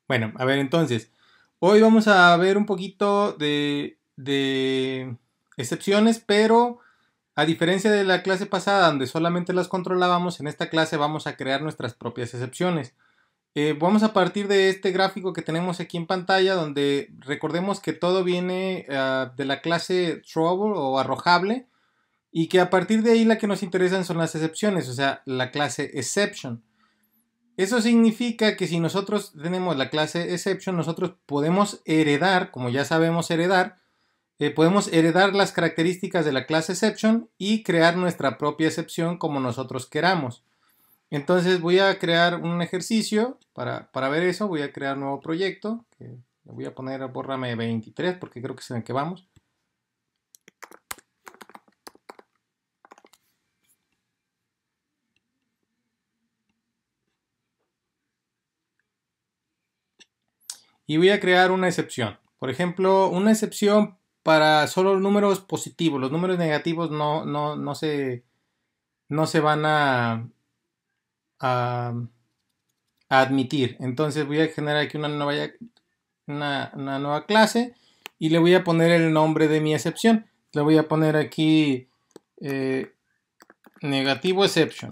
Bueno, a ver entonces, hoy vamos a ver un poquito de excepciones, pero a diferencia de la clase pasada donde solamente las controlábamos, en esta clase vamos a crear nuestras propias excepciones. Vamos a partir de este gráfico que tenemos aquí en pantalla, donde recordemos que todo viene de la clase Trouble o arrojable, y que a partir de ahí la que nos interesan son las excepciones, o sea, la clase Exception. Eso significa que si nosotros tenemos la clase exception, nosotros podemos heredar, como ya sabemos heredar, podemos heredar las características de la clase exception y crear nuestra propia excepción como nosotros queramos. Entonces voy a crear un ejercicio para ver eso. Voy a crear un nuevo proyecto. Que le voy a poner bórrame 23 porque creo que es en el que vamos. Y voy a crear una excepción. Por ejemplo, una excepción para solo números positivos. Los números negativos no se van a, a admitir. Entonces voy a generar aquí una nueva clase y le voy a poner el nombre de mi excepción. Le voy a poner aquí negativo exception.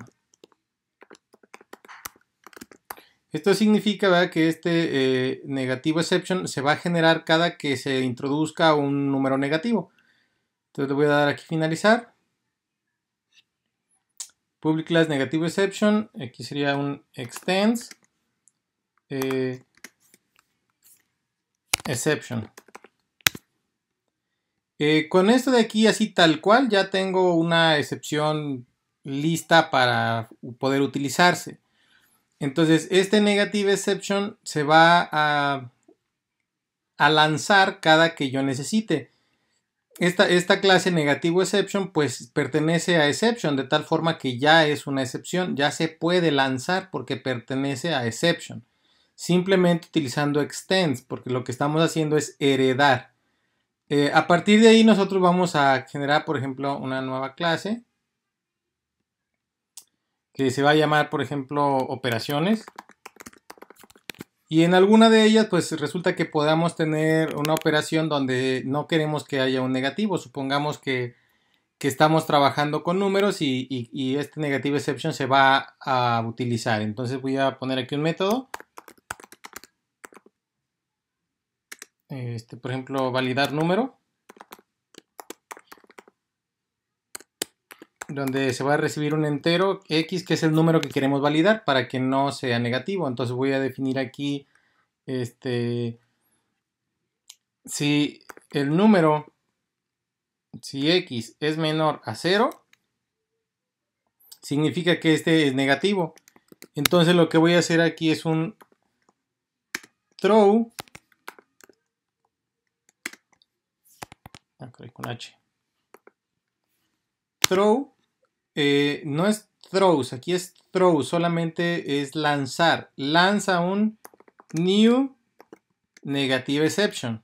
Esto significa, ¿verdad?, que este negativo exception se va a generar cada que se introduzca un número negativo. Entonces le voy a dar aquí finalizar. Public class negativo exception. Aquí sería un extends exception. Con esto de aquí así tal cual ya tengo una excepción lista para poder utilizarse. Entonces este negative exception se va a lanzar cada que yo necesite. Esta clase negativo exception pues pertenece a exception de tal forma que ya es una excepción, ya se puede lanzar porque pertenece a exception. Simplemente utilizando extends porque lo que estamos haciendo es heredar. A partir de ahí nosotros vamos a generar, por ejemplo, una nueva clase que se va a llamar, por ejemplo, operaciones. Y en alguna de ellas, pues resulta que podamos tener una operación donde no queremos que haya un negativo. Supongamos que estamos trabajando con números y este negative exception se va a utilizar. Entonces voy a poner aquí un método. Por ejemplo, validar número. Donde se va a recibir un entero x, que es el número que queremos validar para que no sea negativo. Entonces voy a definir aquí si el número, si x es menor a 0, significa que este es negativo. Entonces lo que voy a hacer aquí es un throw, con h, throw, no es throws, aquí es throw, solamente es lanzar, lanza un new negative exception.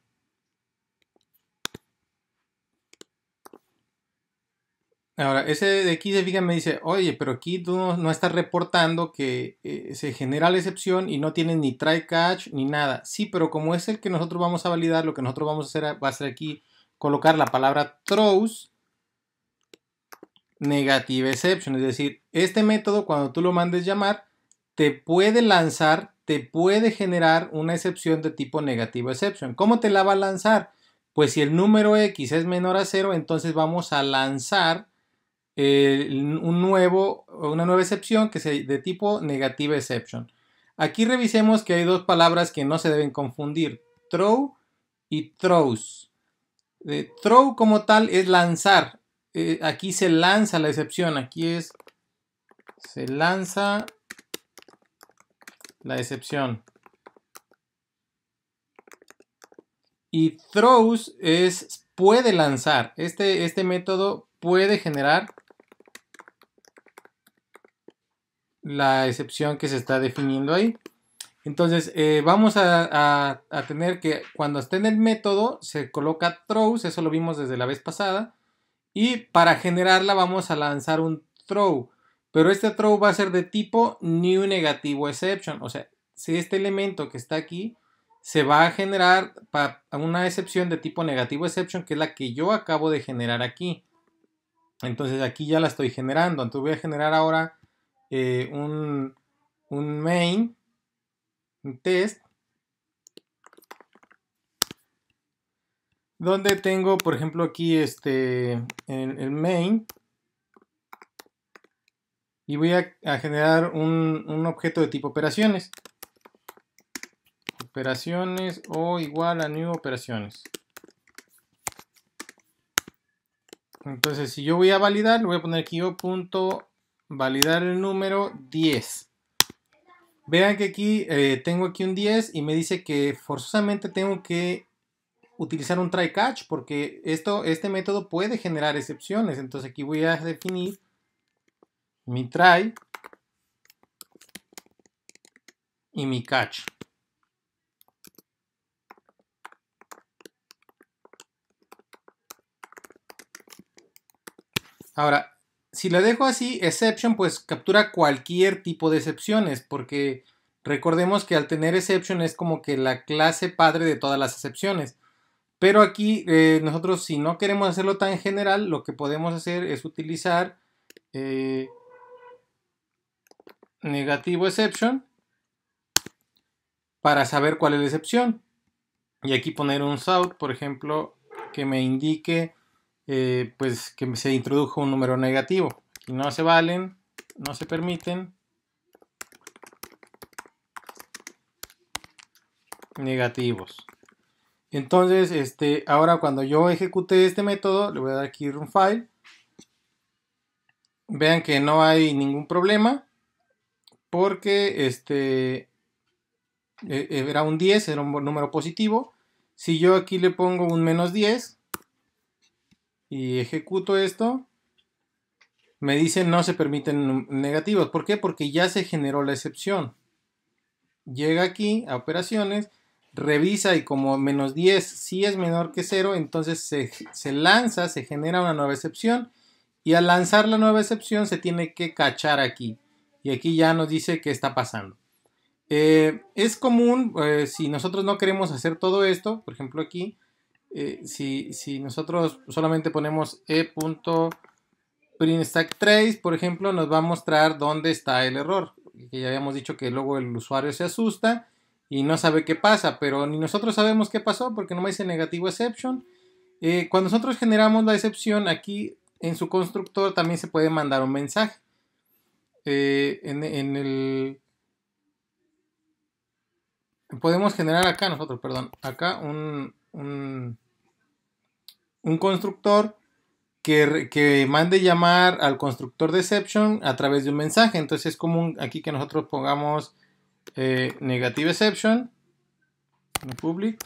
Ahora, ese de aquí se fija, me dice, oye, pero aquí tú no estás reportando que se genera la excepción y no tiene ni try catch ni nada. Sí, pero como es el que nosotros vamos a validar, lo que nosotros vamos a hacer va a ser aquí colocar la palabra throws negative exception. Es decir, este método cuando tú lo mandes llamar, te puede lanzar, te puede generar una excepción de tipo negative exception. ¿Cómo te la va a lanzar? Pues si el número x es menor a 0, entonces vamos a lanzar una nueva excepción que es de tipo negative exception. Aquí revisemos que hay dos palabras que no se deben confundir, throw y throws. Throw como tal es lanzar. Aquí se lanza la excepción, aquí se lanza la excepción. Y throws es puede lanzar. Este método puede generar la excepción que se está definiendo ahí. Entonces vamos a tener que cuando esté en el método se coloca throws, eso lo vimos desde la vez pasada, y para generarla vamos a lanzar un throw, pero este throw va a ser de tipo new negativo exception, o sea, si este elemento que está aquí se va a generar una excepción de tipo negativo exception, que es la que yo acabo de generar aquí. Entonces aquí ya la estoy generando. Entonces voy a generar ahora un main, un test, donde tengo, por ejemplo, aquí el main, y voy a generar un objeto de tipo operaciones. Operaciones o igual a new operaciones. Entonces, si yo voy a validar, le voy a poner aquí yo punto validar el número 10. Vean que aquí tengo aquí un 10 y me dice que forzosamente tengo que utilizar un try catch porque este método puede generar excepciones. Entonces aquí voy a definir mi try y mi catch. Ahora, si le dejo así, exception, pues captura cualquier tipo de excepciones, porque recordemos que al tener exception es como que la clase padre de todas las excepciones. Pero aquí nosotros, si no queremos hacerlo tan general, lo que podemos hacer es utilizar negativo exception para saber cuál es la excepción. Y aquí poner un south, por ejemplo, que me indique pues que se introdujo un número negativo. Aquí no se valen, no se permiten negativos. Entonces, ahora cuando yo ejecute este método, le voy a dar aquí run file. Vean que no hay ningún problema porque era un 10, era un número positivo. Si yo aquí le pongo un menos 10 y ejecuto esto, me dice no se permiten negativos. ¿Por qué? Porque ya se generó la excepción. Llega aquí a operaciones, revisa y como menos 10 sí es menor que 0, entonces se lanza, se genera una nueva excepción y al lanzar la nueva excepción se tiene que cachar aquí. Y aquí ya nos dice qué está pasando. Es común, si nosotros no queremos hacer todo esto, por ejemplo aquí, si nosotros solamente ponemos e.printStackTrace, por ejemplo, nos va a mostrar dónde está el error. Que ya habíamos dicho que luego el usuario se asusta y no sabe qué pasa, pero ni nosotros sabemos qué pasó porque no me dice negativo exception. Cuando nosotros generamos la excepción, aquí en su constructor también se puede mandar un mensaje. Podemos generar acá nosotros, perdón, acá un constructor que mande llamar al constructor de exception a través de un mensaje. Entonces es común aquí que nosotros pongamos negative exception en public,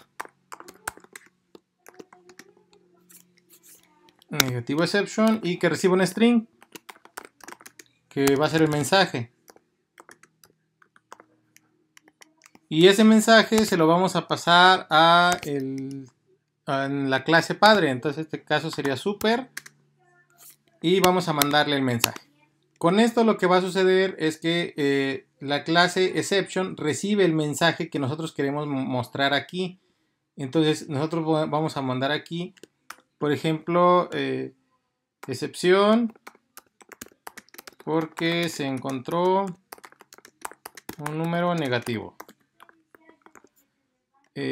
negativo exception, y que reciba un string que va a ser el mensaje. Y ese mensaje se lo vamos a pasar a la clase padre. Entonces en este caso sería super y vamos a mandarle el mensaje. Con esto lo que va a suceder es que la clase exception recibe el mensaje que nosotros queremos mostrar aquí. Entonces nosotros vamos a mandar aquí, por ejemplo, excepción porque se encontró un número negativo.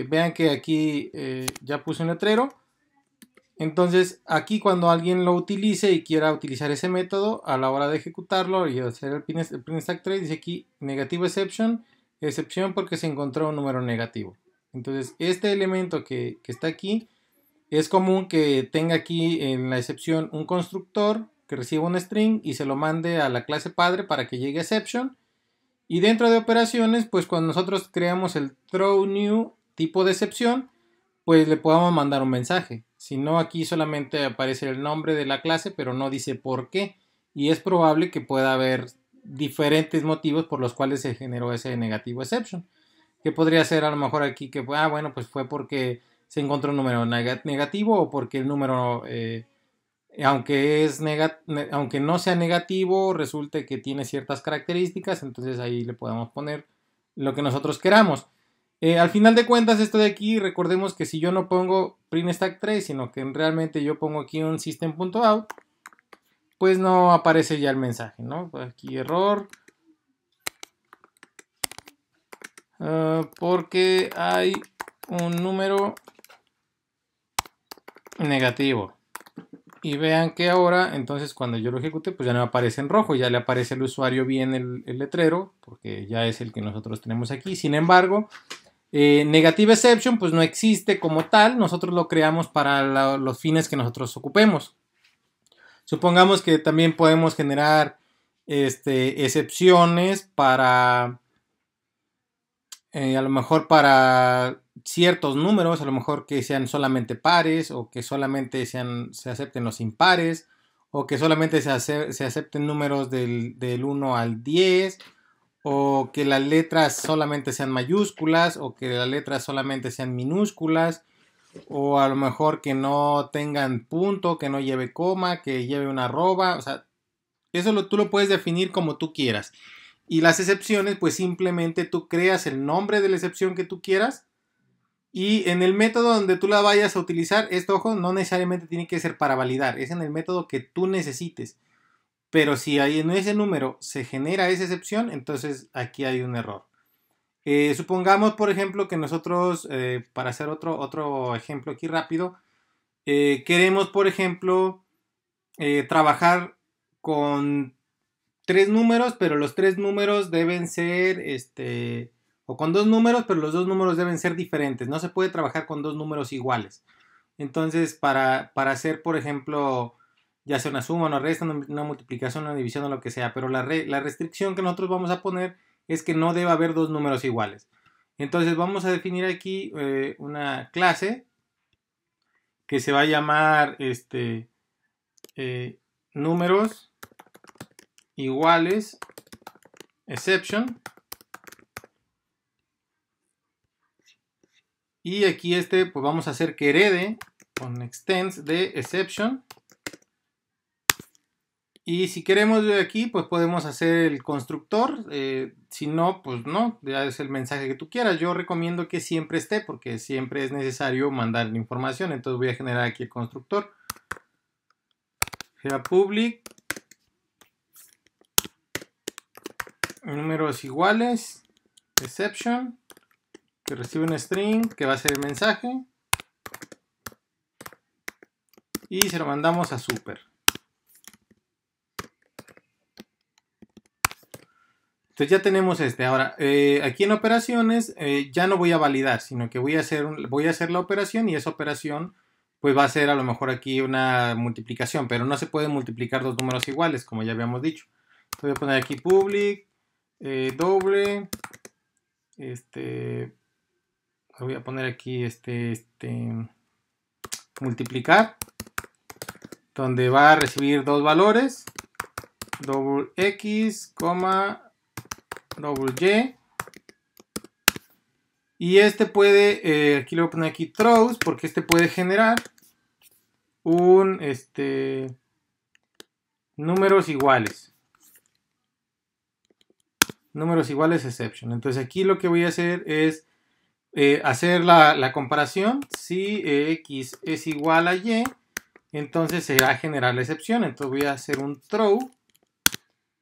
Vean que aquí ya puse un letrero. Entonces aquí cuando alguien lo utilice y quiera utilizar ese método a la hora de ejecutarlo y hacer el print stack trace, dice aquí negativo exception, excepción porque se encontró un número negativo. Entonces este elemento que está aquí es común que tenga aquí en la excepción un constructor que reciba un string y se lo mande a la clase padre para que llegue a exception. Y dentro de operaciones, pues cuando nosotros creamos el throw new tipo de excepción, pues le podamos mandar un mensaje. Si no, aquí solamente aparece el nombre de la clase, pero no dice por qué. Y es probable que pueda haber diferentes motivos por los cuales se generó ese negativo exception. Que podría ser a lo mejor aquí que, bueno, pues fue porque se encontró un número negativo o porque el número, aunque no sea negativo, resulte que tiene ciertas características. Entonces ahí le podemos poner lo que nosotros queramos. Al final de cuentas, esto de aquí, recordemos que si yo no pongo print stack trace, sino que realmente yo pongo aquí un system.out, pues no aparece ya el mensaje, ¿no? Aquí error, porque hay un número negativo. Y vean que ahora, entonces cuando yo lo ejecute, pues ya no aparece en rojo, ya le aparece al usuario bien el letrero, porque ya es el que nosotros tenemos aquí. Sin embargo, negative exception pues no existe como tal, nosotros lo creamos para los fines que nosotros ocupemos. Supongamos que también podemos generar excepciones para, a lo mejor para ciertos números, a lo mejor que sean solamente pares o que solamente se acepten los impares o que solamente se acepten números del 1 al 10 o que las letras solamente sean mayúsculas o que las letras solamente sean minúsculas o a lo mejor que no tengan punto, que no lleve coma, que lleve una arroba, o sea, eso tú lo puedes definir como tú quieras. Y las excepciones, pues simplemente tú creas el nombre de la excepción que tú quieras y en el método donde tú la vayas a utilizar, esto, ojo, no necesariamente tiene que ser para validar, es en el método que tú necesites. Pero si ahí en ese número se genera esa excepción, entonces aquí hay un error. Supongamos, por ejemplo, que nosotros, para hacer otro ejemplo aquí rápido, queremos, por ejemplo, trabajar con 3 números, pero los 3 números deben ser, o con 2 números, pero los 2 números deben ser diferentes. No se puede trabajar con 2 números iguales. Entonces, para hacer, por ejemplo, ya sea una suma, una resta, una multiplicación, una división o lo que sea, pero la restricción que nosotros vamos a poner es que no debe haber 2 números iguales. Entonces, vamos a definir aquí una clase que se va a llamar números iguales exception, y aquí pues vamos a hacer que herede con extends de exception, y si queremos de aquí pues podemos hacer el constructor, si no pues no, ya es el mensaje que tú quieras. Yo recomiendo que siempre esté porque siempre es necesario mandar la información, entonces voy a generar aquí el constructor, public números iguales exception, que recibe un string que va a ser el mensaje y se lo mandamos a super. Entonces ya tenemos ahora aquí en operaciones ya no voy a validar, sino que voy a hacer la operación y esa operación pues va a ser a lo mejor aquí una multiplicación, pero no se puede multiplicar dos números iguales como ya habíamos dicho. Entonces voy a poner aquí public doble, voy a poner aquí multiplicar, donde va a recibir dos valores, double x, double y puede, aquí le voy a poner aquí throws, porque puede generar un números iguales exception. Entonces aquí lo que voy a hacer es hacer la comparación. Si x es igual a y, entonces se va a generar la excepción. Entonces voy a hacer un throw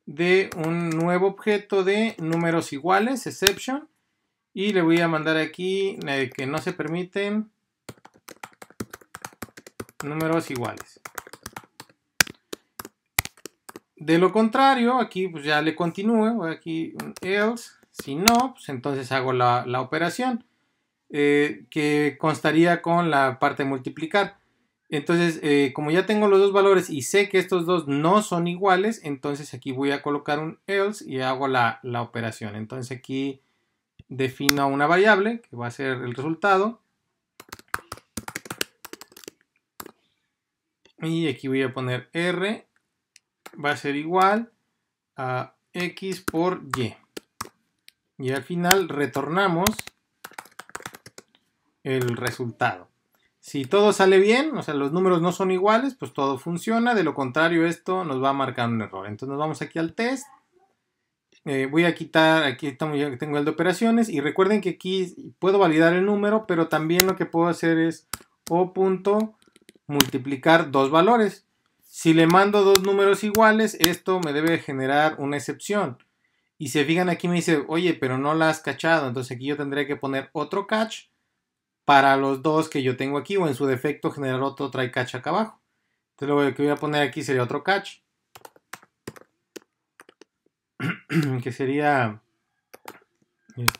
de un nuevo objeto de números iguales exception y le voy a mandar aquí que no se permiten números iguales. De lo contrario, aquí pues ya le continúo, voy aquí un else, si no, pues entonces hago la operación que constaría con la parte de multiplicar. Entonces, como ya tengo los dos valores y sé que estos dos no son iguales, entonces aquí voy a colocar un else y hago la operación. Entonces aquí defino una variable que va a ser el resultado. Y aquí voy a poner r va a ser igual a x por y. Y al final retornamos el resultado. Si todo sale bien, o sea, los números no son iguales, pues todo funciona. De lo contrario, esto nos va a marcar un error. Entonces nos vamos aquí al test. Voy a quitar, aquí estamos, ya tengo el de operaciones y recuerden que aquí puedo validar el número, pero también lo que puedo hacer es o punto multiplicar dos valores. Si le mando dos números iguales, esto me debe generar una excepción. Y se fijan aquí me dice, oye, pero no la has cachado, entonces aquí yo tendré que poner otro catch para los dos que yo tengo aquí, o en su defecto generar otro try catch acá abajo. Entonces lo que voy a poner aquí sería otro catch, que sería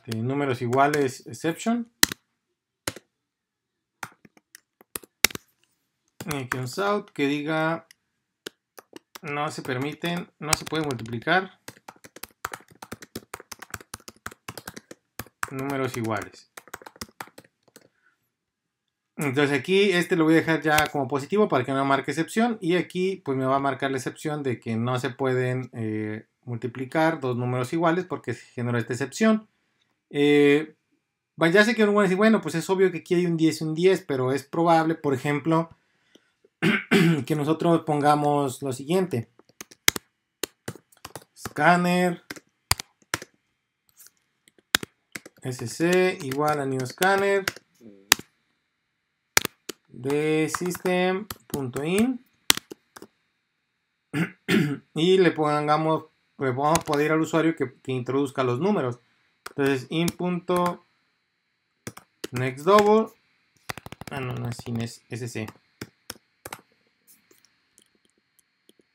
números iguales exception. Aquí un out que diga no se permiten, no se puede multiplicar números iguales. Entonces aquí lo voy a dejar ya como positivo para que no marque excepción, y aquí pues me va a marcar la excepción de que no se pueden multiplicar dos números iguales porque se generó esta excepción. Ya sé que uno va a decir, bueno, pues es obvio que aquí hay un 10 y un 10, pero es probable, por ejemplo, que nosotros pongamos lo siguiente: scanner sc igual a new scanner de system.in y le podamos pedir al usuario que introduzca los números. Entonces in.nextDouble, no es sin sc.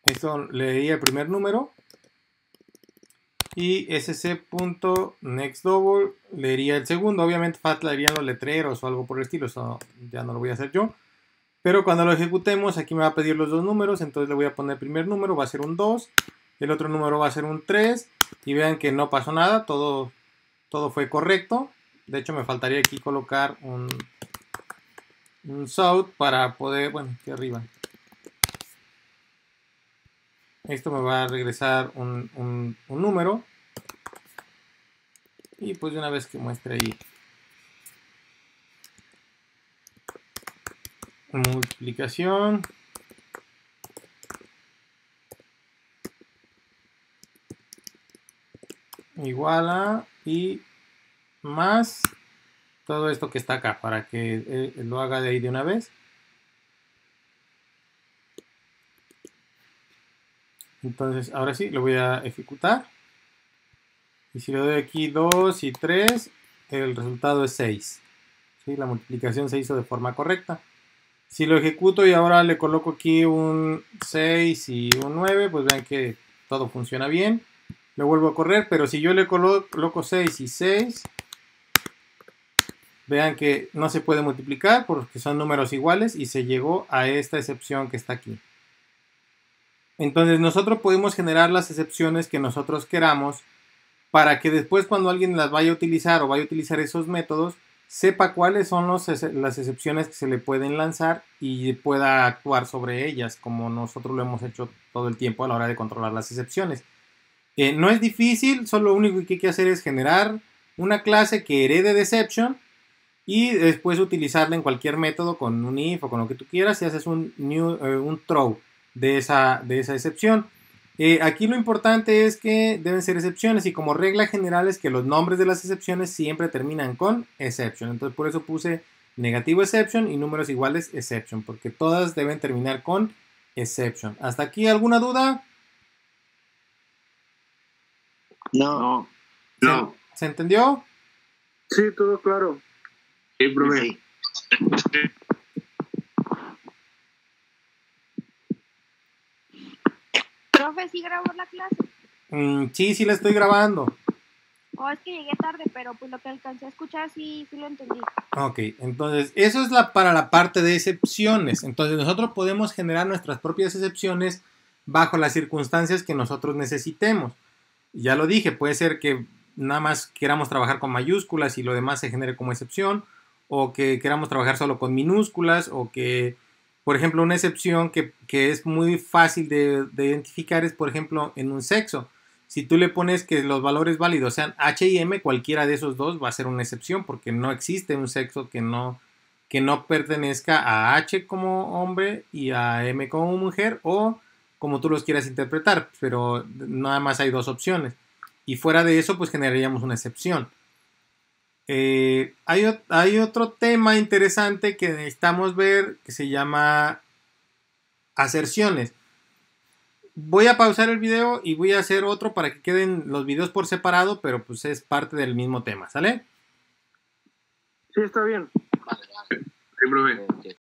Esto le daría el primer número y sc.nextDouble leería el segundo. Obviamente faltarían los letreros o algo por el estilo, eso ya no lo voy a hacer yo. Pero cuando lo ejecutemos, aquí me va a pedir los dos números, entonces le voy a poner el primer número, va a ser un 2, el otro número va a ser un 3, y vean que no pasó nada, todo fue correcto. De hecho, me faltaría aquí colocar un south para poder, bueno, aquí arriba. Esto me va a regresar un número, y pues de una vez que muestre ahí multiplicación igual a y más todo esto que está acá para que lo haga de ahí de una vez. Entonces ahora sí lo voy a ejecutar, y si le doy aquí 2 y 3, el resultado es 6. ¿Sí? La multiplicación se hizo de forma correcta. Si lo ejecuto y ahora le coloco aquí un 6 y un 9, pues vean que todo funciona bien. Lo vuelvo a correr, pero si yo le coloco 6 y 6, vean que no se puede multiplicar porque son números iguales y se llegó a esta excepción que está aquí. Entonces nosotros podemos generar las excepciones que nosotros queramos para que después cuando alguien las vaya a utilizar o vaya a utilizar esos métodos, sepa cuáles son las excepciones que se le pueden lanzar y pueda actuar sobre ellas, como nosotros lo hemos hecho todo el tiempo a la hora de controlar las excepciones. No es difícil, solo lo único que hay que hacer es generar una clase que herede de exception y después utilizarla en cualquier método con un if o con lo que tú quieras y haces un throw de esa excepción. Aquí lo importante es que deben ser excepciones y como regla general es que los nombres de las excepciones siempre terminan con exception. Entonces por eso puse negativo exception y números iguales exception, porque todas deben terminar con exception. ¿Hasta aquí alguna duda? No. ¿Se entendió? Sí, todo claro. Sí, profe. Profe, ¿sí grabó la clase? Sí la estoy grabando. Oh, es que llegué tarde, pero pues lo que alcancé a escuchar sí lo entendí. Ok, entonces eso es para la parte de excepciones. Entonces nosotros podemos generar nuestras propias excepciones bajo las circunstancias que nosotros necesitemos. Ya lo dije, puede ser que nada más queramos trabajar con mayúsculas y lo demás se genere como excepción, o que queramos trabajar solo con minúsculas, o que, por ejemplo, una excepción que es muy fácil de identificar es, por ejemplo, en un sexo. Si tú le pones que los valores válidos sean H y M, cualquiera de esos dos va a ser una excepción porque no existe un sexo que no pertenezca a H como hombre y a M como mujer, o como tú los quieras interpretar, pero nada más hay dos opciones. y fuera de eso pues generaríamos una excepción. Hay otro tema interesante que necesitamos ver que se llama aserciones. Voy a pausar el video y voy a hacer otro para que queden los videos por separado, pero pues es parte del mismo tema, ¿sale? Sí, está bien. Sí, profe.